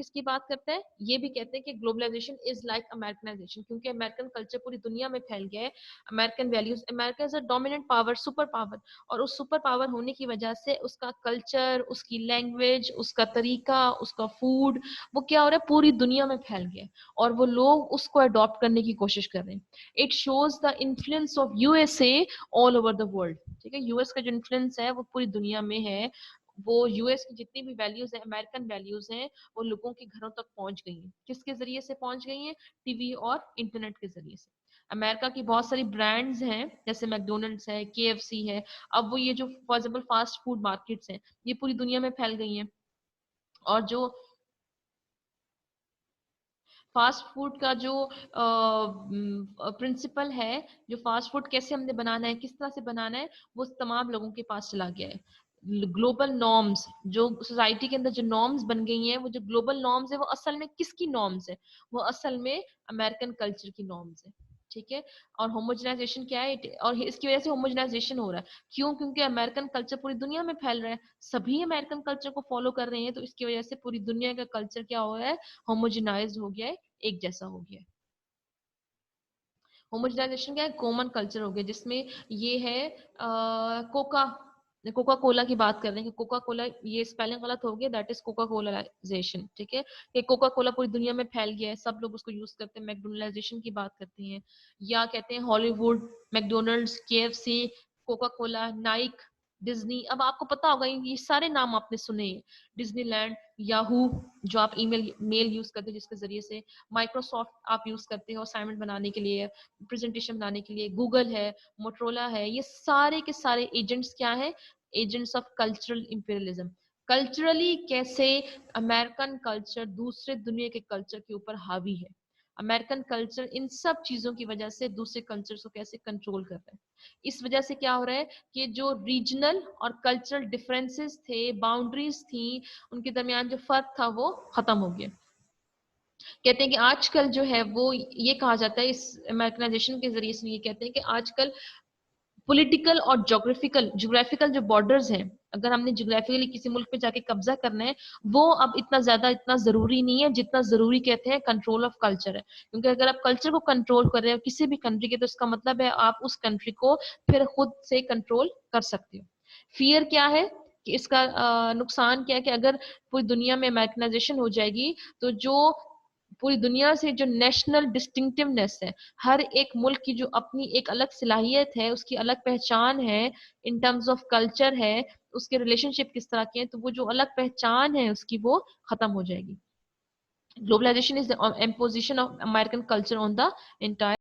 किसकी बात करते हैं, ये भी कहते हैं कि ग्लोबलाइजेशन इज लाइक अमेरिकनाइजेशन, क्योंकि अमेरिकन कल्चर पूरी दुनिया में फैल गया है। American values, America is a dominant power, super power, और उस सुपर पावर होने की वजह से उसका कल्चर, उसकी लैंग्वेज, उसका तरीका, उसका फूड, वो क्या हो रहा है, पूरी दुनिया में फैल गया है और वो लोग उसको अडॉप्ट करने की कोशिश कर रहे हैं। It shows the influence of USA all over the world. ठीक है, यूएस का जो इन्फ्लुएंस है वो पूरी दुनिया में है। वो यूएस की जितनी भी वैल्यूज है, अमेरिकन वैल्यूज हैं, वो लोगों के घरों तक पहुंच गई हैं। किसके जरिए से पहुंच गई हैं? टीवी और इंटरनेट के जरिए से। अमेरिका की बहुत सारी ब्रांड्स हैं, जैसे मैकडोनल्ड्स है, केएफसी है। अब वो ये जो for example fast food markets हैं, ये पूरी दुनिया में फैल गई हैं। और जो फास्ट फूड का जो प्रिंसिपल है, जो फास्ट फूड कैसे हमने बनाना है, किस तरह से बनाना है, वो तमाम लोगों के पास चला गया है। ग्लोबल नॉर्म्स, जो सोसाइटी के अंदर जो नॉर्म्स बन गई हैं, वो जो ग्लोबल नॉर्म्स है, वो असल में किसकी नॉर्म्स है? वो असल में अमेरिकन कल्चर की नॉर्म्स है। ठीक है। और होमोजेनाइजेशन क्या है? और इसकी वजह से होमोजेनाइजेशन हो रहा है। क्यों? क्योंकि अमेरिकन कल्चर पूरी दुनिया में फैल रहा है, सभी अमेरिकन कल्चर को फॉलो कर रहे हैं, तो इसकी वजह से पूरी दुनिया का कल्चर क्या हो रहा है? होमोजेनाइज हो गया है, एक जैसा हो गया है। होमोजेनाइजेशन क्या है? कॉमन कल्चर हो गया, जिसमें ये है कोका कोका कोला की बात कर रहे हैं कि कोका कोला, ये स्पेलिंग गलत हो गया, दैट इज कोका कोलाइजेशन। ठीक है, ये कोका कोला पूरी दुनिया में फैल गया है, सब लोग उसको यूज करते हैं। मैकडोनलाइजेशन की बात करते हैं, या कहते हैं Hollywood, McDonald's, KFC, Coca Cola, Naik, Disney. अब आपको पता होगा ये सारे नाम आपने सुने हैं। डिज्नीलैंड, याहू, जो आप ईमेल मेल यूज करते हैं जिसके जरिए से, माइक्रोसॉफ्ट आप यूज करते हो असाइनमेंट बनाने के लिए, प्रेजेंटेशन बनाने के लिए, गूगल है, मोटरोला है, ये सारे के सारे एजेंट्स क्या है? Agents of cultural imperialism. Culturally कैसे अमेरिकन कल्चर दूसरे दुनिया के कल्चर के ऊपर हावी है, अमेरिकन कल्चर इन सब चीजों की वजह से दूसरे कल्चर को कैसे कंट्रोल कर रहा है। इस वजह से क्या हो रहा है कि जो रीजनल और कल्चरल डिफरेंसेस थे, बाउंड्रीज थी, उनके दरमियान जो फर्क था वो खत्म हो गया। कहते हैं कि आजकल जो है वो ये कहा जाता है, इस अमेरिकनाइजेशन के जरिए से ये कहते हैं कि आजकल पॉलिटिकल और ज्योग्राफिकल जो बॉर्डर्स हैं, अगर हमने ज्योग्राफिकली किसी मुल्क पे जाके कब्जा करना है, वो अब इतना जरूरी नहीं है जितना जरूरी कहते हैं कंट्रोल ऑफ कल्चर है। क्योंकि अगर आप कल्चर को कंट्रोल कर रहे हो किसी भी कंट्री के, तो इसका मतलब है आप उस कंट्री को फिर खुद से कंट्रोल कर सकते हो। फियर क्या है कि इसका नुकसान क्या है कि अगर पूरी दुनिया में अमेरिकनाइजेशन हो जाएगी, तो जो पूरी दुनिया से जो नेशनल डिस्टिंक्टिवनेस है, हर एक मुल्क की जो अपनी एक अलग सलाहियत है, उसकी अलग पहचान है, इन टर्म्स ऑफ कल्चर है, उसके रिलेशनशिप किस तरह के हैं, तो वो जो अलग पहचान है उसकी वो खत्म हो जाएगी। Globalisation is the imposition of American culture on the entire